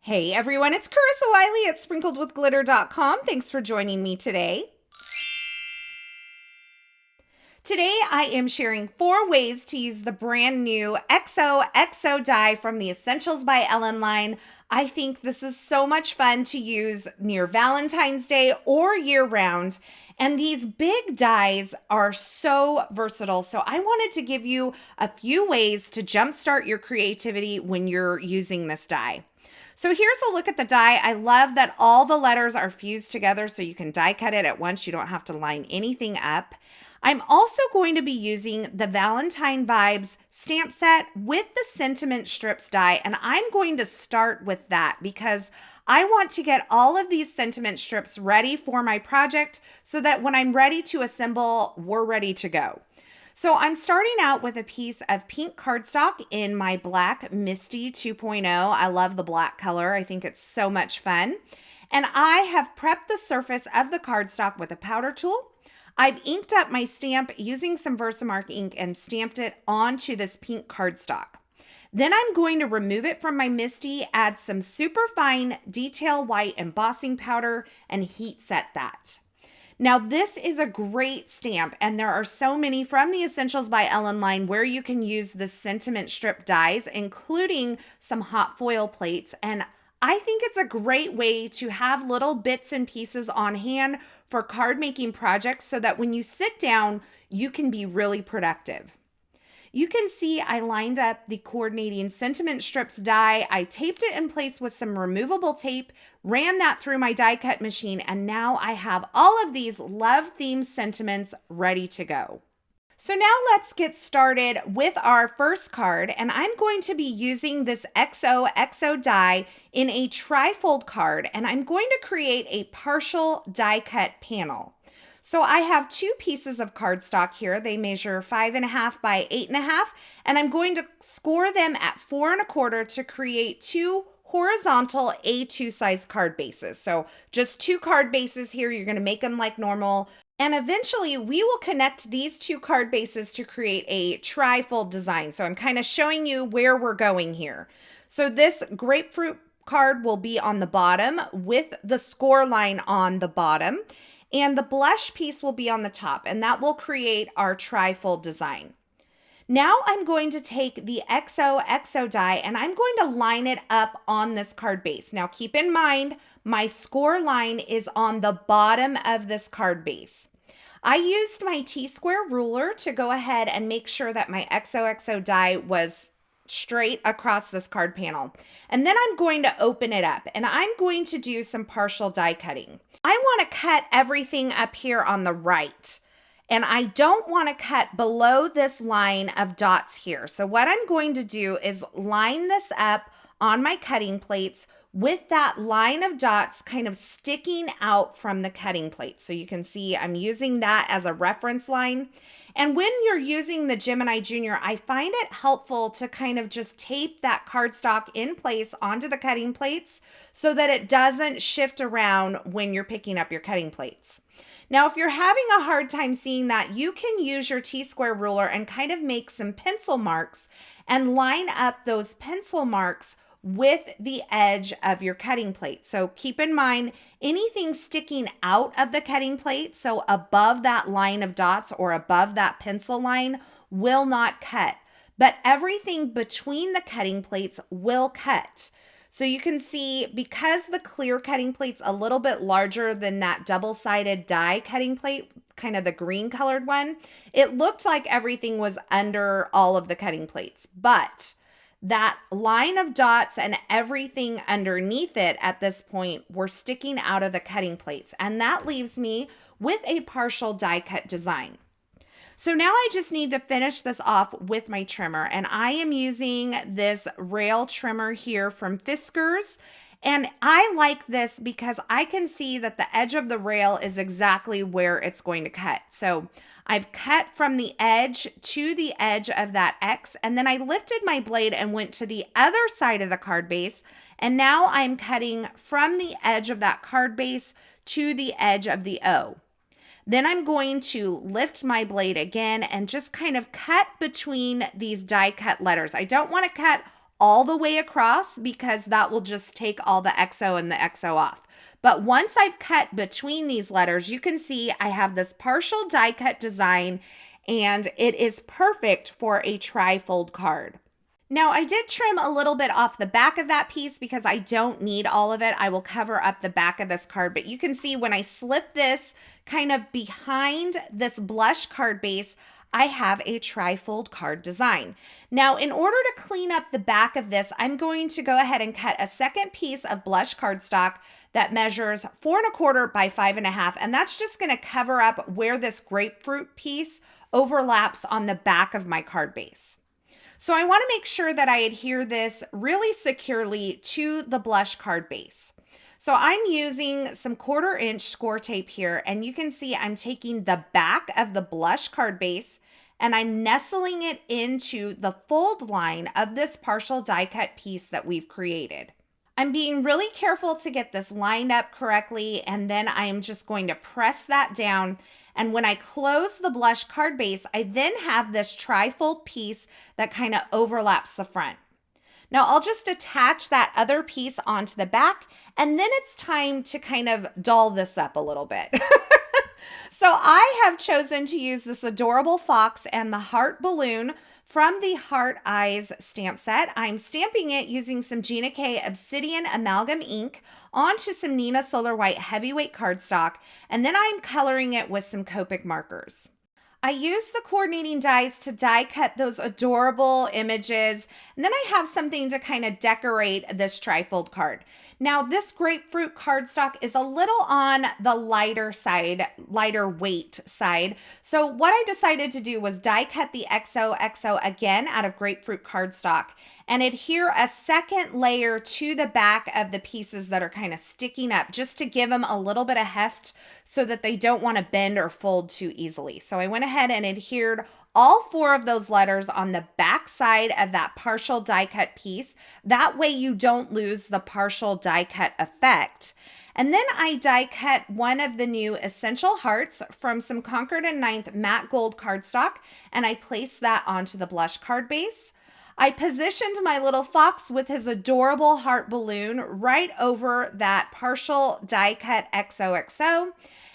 Hey everyone, it's Carissa Wiley at sprinkledwithglitter.com. Thanks for joining me today. Today I am sharing 4 ways to use the brand new XOXO die from the Essentials by Ellen line. I think this is so much fun to use near Valentine's Day or year round. And these big dies are so versatile. So I wanted to give you a few ways to jumpstart your creativity when you're using this die. So here's a look at the die. I love that all the letters are fused together so you can die cut it at once. You don't have to line anything up. I'm also going to be using the Valentine Vibes stamp set with the sentiment strips die, and I'm going to start with that because I want to get all of these sentiment strips ready for my project so that when I'm ready to assemble, we're ready to go. So I'm starting out with a piece of pink cardstock in my black MISTI 2.0. I love the black color. I think it's so much fun. And I have prepped the surface of the cardstock with a powder tool. I've inked up my stamp using some Versamark ink and stamped it onto this pink cardstock. Then I'm going to remove it from my MISTI, add some super fine detail white embossing powder, and heat set that. Now, this is a great stamp, and there are so many from the Essentials by Ellen line where you can use the sentiment strip dies, including some hot foil plates. And I think it's a great way to have little bits and pieces on hand for card making projects so that when you sit down, you can be really productive. You can see I lined up the coordinating sentiment strips die. I taped it in place with some removable tape, ran that through my die cut machine, and now I have all of these love themed sentiments ready to go. So now let's get started with our first card, and I'm going to be using this XOXO die in a trifold card, and I'm going to create a partial die cut panel. So I have 2 pieces of cardstock here. They measure 5.5 by 8.5, and I'm going to score them at 4 1/4 to create 2 horizontal A2 size card bases. So just 2 card bases here. You're going to make them like normal. And eventually we will connect these 2 card bases to create a trifold design. So I'm kind of showing you where we're going here. So this grapefruit card will be on the bottom with the score line on the bottom. And the blush piece will be on the top, and that will create our trifold design. Now I'm going to take the XOXO die and I'm going to line it up on this card base. Now keep in mind, my score line is on the bottom of this card base. I used my T-square ruler to go ahead and make sure that my XOXO die was straight across this card panel. And then I'm going to open it up and I'm going to do some partial die cutting. I want to cut everything up here on the right, and I don't want to cut below this line of dots here. So what I'm going to do is line this up on my cutting plates with that line of dots kind of sticking out from the cutting plate. So you can see I'm using that as a reference line. And when you're using the Gemini Junior, I find it helpful to kind of just tape that cardstock in place onto the cutting plates so that it doesn't shift around when you're picking up your cutting plates. Now, if you're having a hard time seeing that, you can use your T-square ruler and kind of make some pencil marks and line up those pencil marks with the edge of your cutting plate. So keep in mind, anything sticking out of the cutting plate, so above that line of dots or above that pencil line, will not cut. But everything between the cutting plates will cut. So you can see, because the clear cutting plate's a little bit larger than that double-sided die cutting plate, kind of the green colored one, it looked like everything was under all of the cutting plates. But that line of dots and everything underneath it at this point were sticking out of the cutting plates. And that leaves me with a partial die cut design. So now I just need to finish this off with my trimmer. And I am using this rail trimmer here from Fiskars. And I like this because I can see that the edge of the rail is exactly where it's going to cut. So I've cut from the edge to the edge of that X, and then I lifted my blade and went to the other side of the card base, and now I'm cutting from the edge of that card base to the edge of the O. Then I'm going to lift my blade again and just kind of cut between these die cut letters. I don't want to cut all the way across because that will just take all the XO and the XO off. But once I've cut between these letters, you can see I have this partial die cut design, and it is perfect for a tri-fold card. Now, I did trim a little bit off the back of that piece because I don't need all of it. I will cover up the back of this card, but you can see when I slip this kind of behind this blush card base, I have a tri-fold card design. Now, in order to clean up the back of this, I'm going to go ahead and cut a second piece of blush cardstock that measures 4 1/4 by 5 1/2, and that's just going to cover up where this grapefruit piece overlaps on the back of my card base. So I want to make sure that I adhere this really securely to the blush card base. So I'm using some 1/4 inch score tape here, and you can see I'm taking the back of the blush card base and I'm nestling it into the fold line of this partial die cut piece that we've created. I'm being really careful to get this lined up correctly, and then I'm just going to press that down. And when I close the blush card base, I then have this tri-fold piece that kind of overlaps the front. Now I'll just attach that other piece onto the back, and then it's time to kind of doll this up a little bit. So I have chosen to use this adorable fox and the heart balloon from the Heart Eyes stamp set. I'm stamping it using some Gina K Obsidian Amalgam ink onto some Neenah Solar White heavyweight cardstock, and then I'm coloring it with some Kuprik markers. I use the coordinating dies to die cut those adorable images, and then I have something to kind of decorate this trifold card. Now, this grapefruit cardstock is a little on the lighter side, lighter weight side. So what I decided to do was die cut the XOXO again out of grapefruit cardstock and adhere a second layer to the back of the pieces that are kind of sticking up, just to give them a little bit of heft so that they don't want to bend or fold too easily. So I went ahead and adhered all 4 of those letters on the back side of that partial die cut piece. That way you don't lose the partial die cut effect. And then I die cut one of the new Essential Hearts from some Concord and 9th matte gold cardstock, and I placed that onto the blush card base. I positioned my little fox with his adorable heart balloon right over that partial die cut XOXO.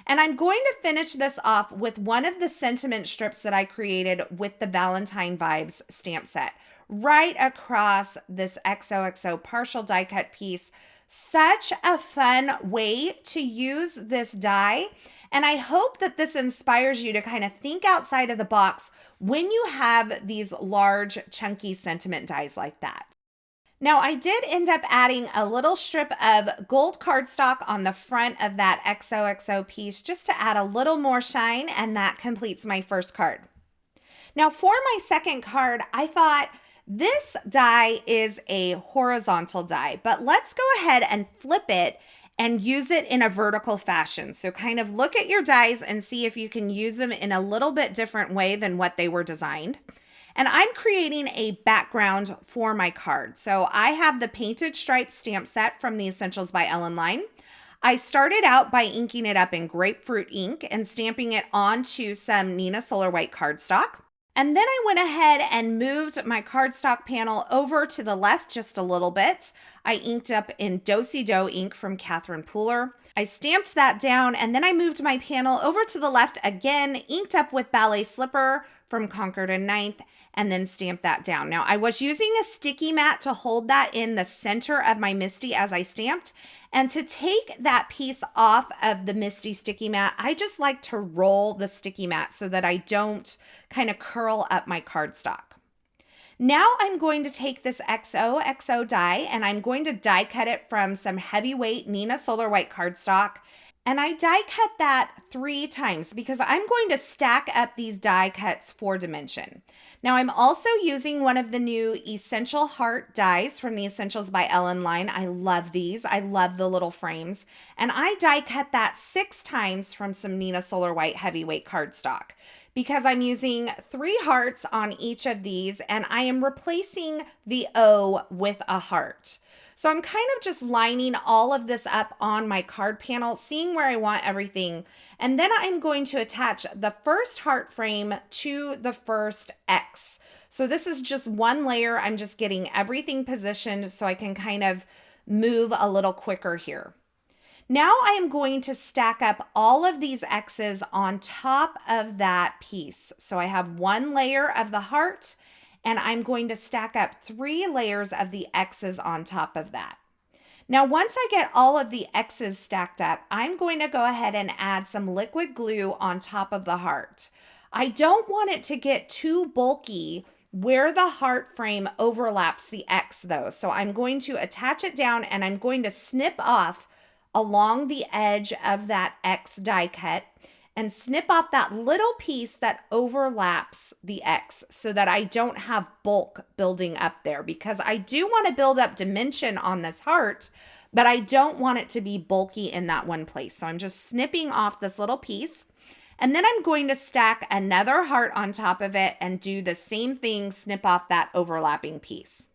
And I'm going to finish this off with one of the sentiment strips that I created with the Valentine Vibes stamp set right across this XOXO partial die cut piece. Such a fun way to use this die. And I hope that this inspires you to kind of think outside of the box when you have these large, chunky sentiment dies like that. Now, I did end up adding a little strip of gold cardstock on the front of that XOXO piece just to add a little more shine, and that completes my first card. Now, for my second card, I thought this die is a horizontal die, but let's go ahead and flip it and use it in a vertical fashion. So kind of look at your dies and see if you can use them in a little bit different way than what they were designed. And I'm creating a background for my card. So I have the Painted Stripes stamp set from the Essentials by Ellen Line. I started out by inking it up in grapefruit ink and stamping it onto some Neenah Solar White cardstock. And then I went ahead and moved my cardstock panel over to the left just a little bit. I inked up in Do-Si-Do ink from Catherine Pooler. I stamped that down, and then I moved my panel over to the left again, inked up with Ballet Slipper from Concord and 9th, and then stamp that down. Now, I was using a sticky mat to hold that in the center of my MISTI as I stamped. And to take that piece off of the MISTI sticky mat, I just like to roll the sticky mat so that I don't kind of curl up my cardstock. Now I'm going to take this XOXO die and I'm going to die cut it from some heavyweight Neenah Solar White cardstock. And I die cut that 3 times because I'm going to stack up these die cuts 4 dimension. Now I'm also using one of the new Essential Heart dies from the Essentials by Ellen Line. I love these. I love the little frames. And I die cut that 6 times from some Neenah Solar White heavyweight cardstock because I'm using 3 hearts on each of these and I am replacing the O with a heart. So I'm kind of just lining all of this up on my card panel, seeing where I want everything. And then I'm going to attach the first heart frame to the first X. So this is just one layer. I'm just getting everything positioned so I can kind of move a little quicker here. Now I am going to stack up all of these X's on top of that piece. So I have one layer of the heart, and I'm going to stack up 3 layers of the X's on top of that. Now, once I get all of the X's stacked up, I'm going to go ahead and add some liquid glue on top of the heart. I don't want it to get too bulky where the heart frame overlaps the X though. So I'm going to attach it down and I'm going to snip off along the edge of that X die cut and snip off that little piece that overlaps the X so that I don't have bulk building up there, because I do want to build up dimension on this heart, but I don't want it to be bulky in that one place. So I'm just snipping off this little piece, and then I'm going to stack another heart on top of it and do the same thing, snip off that overlapping piece.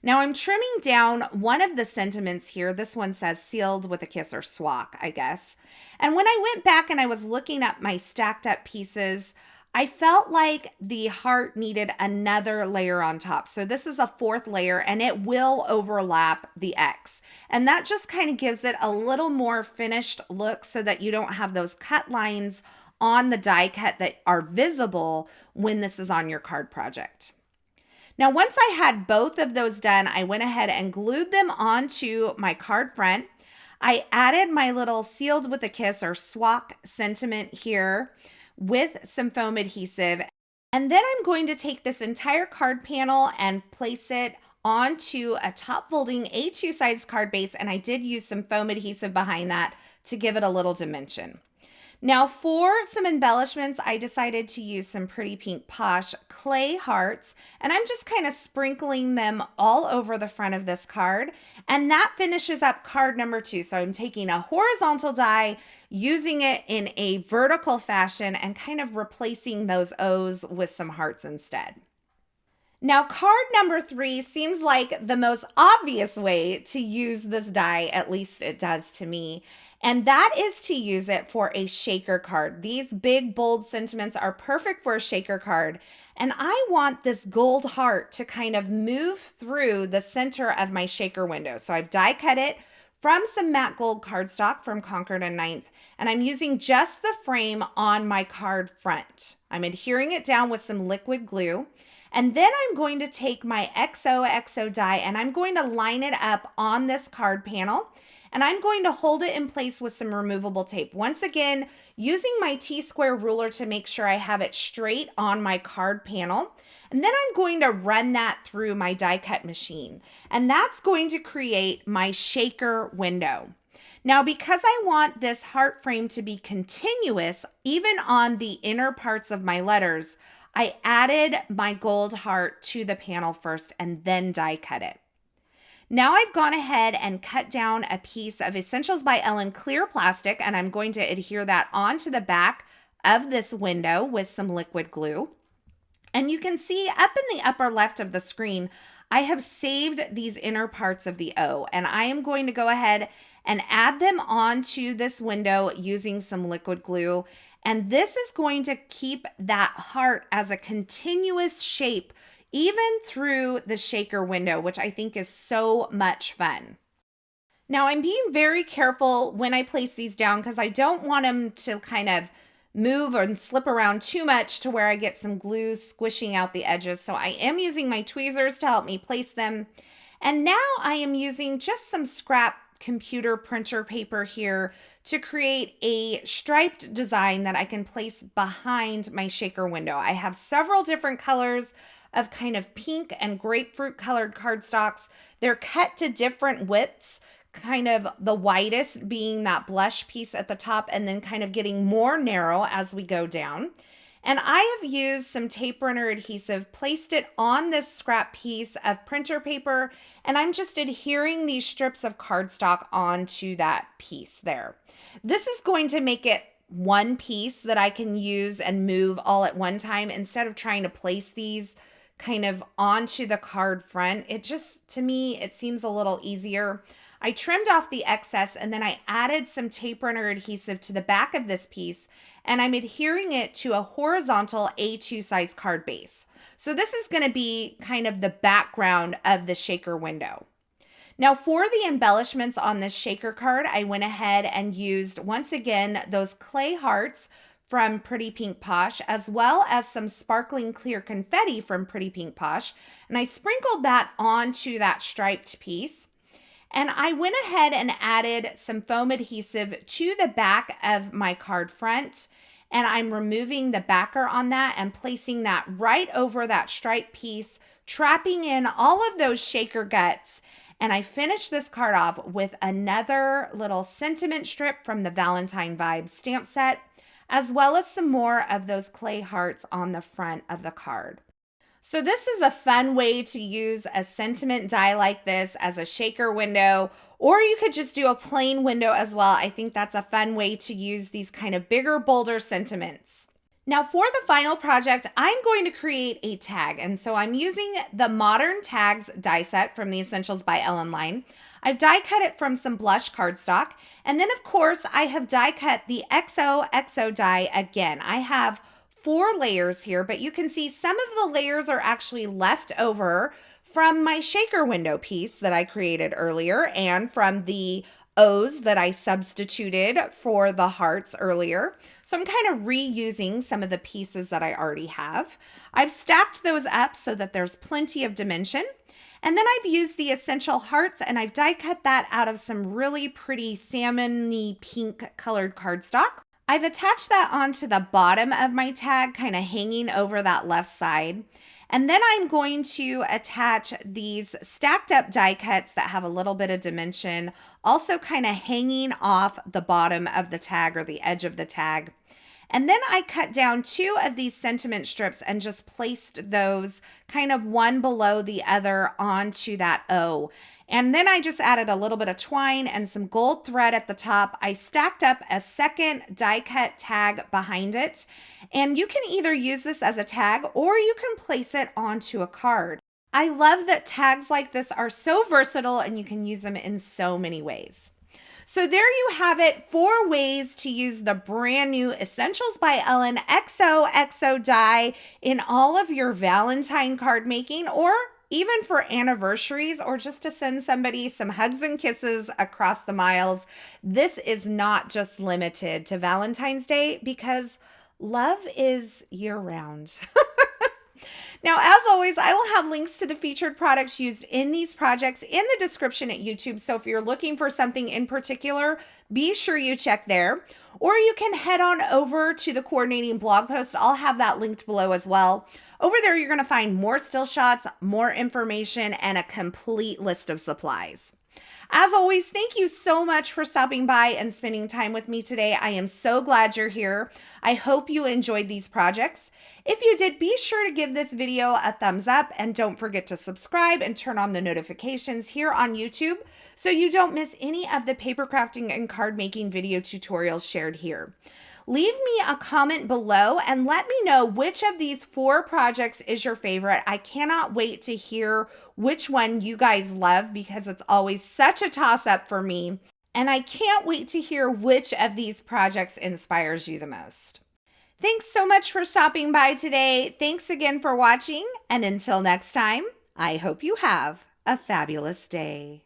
Now I'm trimming down one of the sentiments here. This one says sealed with a kiss or SWOC, I guess. And when I went back and I was looking at my stacked up pieces, I felt like the heart needed another layer on top. So this is a 4th layer and it will overlap the X. And that just kind of gives it a little more finished look so that you don't have those cut lines on the die cut that are visible when this is on your card project. Now, once I had both of those done, I went ahead and glued them onto my card front. I added my little sealed with a kiss or SWOC sentiment here with some foam adhesive. And then I'm going to take this entire card panel and place it onto a top folding A2 size card base. And I did use some foam adhesive behind that to give it a little dimension. Now for some embellishments, I decided to use some pretty pink Posh clay hearts, and I'm just kind of sprinkling them all over the front of this card, and that finishes up card number 2. So I'm taking a horizontal die, using it in a vertical fashion, and kind of replacing those O's with some hearts instead. Now, card number 3 seems like the most obvious way to use this die, at least it does to me. And that is to use it for a shaker card. These big, bold sentiments are perfect for a shaker card. And I want this gold heart to kind of move through the center of my shaker window. So I've die cut it from some matte gold cardstock from Concord and 9th. And I'm using just the frame on my card front. I'm adhering it down with some liquid glue. And then I'm going to take my XOXO die and I'm going to line it up on this card panel. And I'm going to hold it in place with some removable tape. Once again, using my T-square ruler to make sure I have it straight on my card panel. And then I'm going to run that through my die cut machine. And that's going to create my shaker window. Now, because I want this heart frame to be continuous, even on the inner parts of my letters, I added my gold heart to the panel first and then die cut it. Now I've gone ahead and cut down a piece of Essentials by Ellen clear plastic, and I'm going to adhere that onto the back of this window with some liquid glue. And you can see up in the upper left of the screen, I have saved these inner parts of the O, and I am going to go ahead and add them onto this window using some liquid glue. And this is going to keep that heart as a continuous shape even through the shaker window, which I think is so much fun. Now I'm being very careful when I place these down because I don't want them to kind of move and slip around too much to where I get some glue squishing out the edges. So I am using my tweezers to help me place them. And now I am using just some scrap computer printer paper here to create a striped design that I can place behind my shaker window. I have several different colors of kind of pink and grapefruit colored cardstocks. They're cut to different widths, kind of the widest being that blush piece at the top and then kind of getting more narrow as we go down. And I have used some tape runner adhesive, placed it on this scrap piece of printer paper, and I'm just adhering these strips of cardstock onto that piece there. This is going to make it one piece that I can use and move all at one time instead of trying to place these kind of onto the card front. It just, to me, it seems a little easier. I trimmed off the excess and then I added some tape runner adhesive to the back of this piece, and I'm adhering it to a horizontal A2 size card base. So this is going to be kind of the background of the shaker window. Now for the embellishments on this shaker card, I went ahead and used, once again, those clay hearts from Pretty Pink Posh, as well as some sparkling clear confetti from Pretty Pink Posh. And I sprinkled that onto that striped piece. And I went ahead and added some foam adhesive to the back of my card front. And I'm removing the backer on that and placing that right over that striped piece, trapping in all of those shaker guts. And I finished this card off with another little sentiment strip from the Valentine Vibes stamp set, as well as some more of those clay hearts on the front of the card. So this is a fun way to use a sentiment die like this as a shaker window, or you could just do a plain window as well. I think that's a fun way to use these kind of bigger, bolder sentiments. Now for the final project, I'm going to create a tag. And so I'm using the Modern Tags die set from the Essentials by Ellen line. I've die cut it from some blush cardstock. And then of course I have die cut the XOXO die again. I have 4 layers here, but you can see some of the layers are actually left over from my shaker window piece that I created earlier and from the O's that I substituted for the hearts earlier. So I'm kind of reusing some of the pieces that I already have. I've stacked those up so that there's plenty of dimension. And then I've used the essential hearts and I've die cut that out of some really pretty salmon-y pink colored cardstock. I've attached that onto the bottom of my tag, kind of hanging over that left side. And then I'm going to attach these stacked up die cuts that have a little bit of dimension, also kind of hanging off the bottom of the tag or the edge of the tag. And then I cut down 2 of these sentiment strips and just placed those kind of one below the other onto that O. And then I just added a little bit of twine and some gold thread at the top. I stacked up a second die cut tag behind it. And you can either use this as a tag or you can place it onto a card. I love that tags like this are so versatile and you can use them in so many ways. So there you have it, 4 ways to use the brand new Essentials by Ellen XOXO die in all of your Valentine card making, or even for anniversaries, or just to send somebody some hugs and kisses across the miles. This is not just limited to Valentine's Day because love is year-round. Now, as always, I will have links to the featured products used in these projects in the description at YouTube. So if you're looking for something in particular, be sure you check there. Or you can head on over to the coordinating blog post. I'll have that linked below as well. Over there, you're going to find more still shots, more information, and a complete list of supplies. As always, thank you so much for stopping by and spending time with me today. I am so glad you're here. I hope you enjoyed these projects. If you did, be sure to give this video a thumbs up and don't forget to subscribe and turn on the notifications here on YouTube so you don't miss any of the paper crafting and card making video tutorials shared here. Leave me a comment below and let me know which of these 4 projects is your favorite. I cannot wait to hear which one you guys love because it's always such a toss-up for me. And I can't wait to hear which of these projects inspires you the most. Thanks so much for stopping by today. Thanks again for watching. And until next time, I hope you have a fabulous day.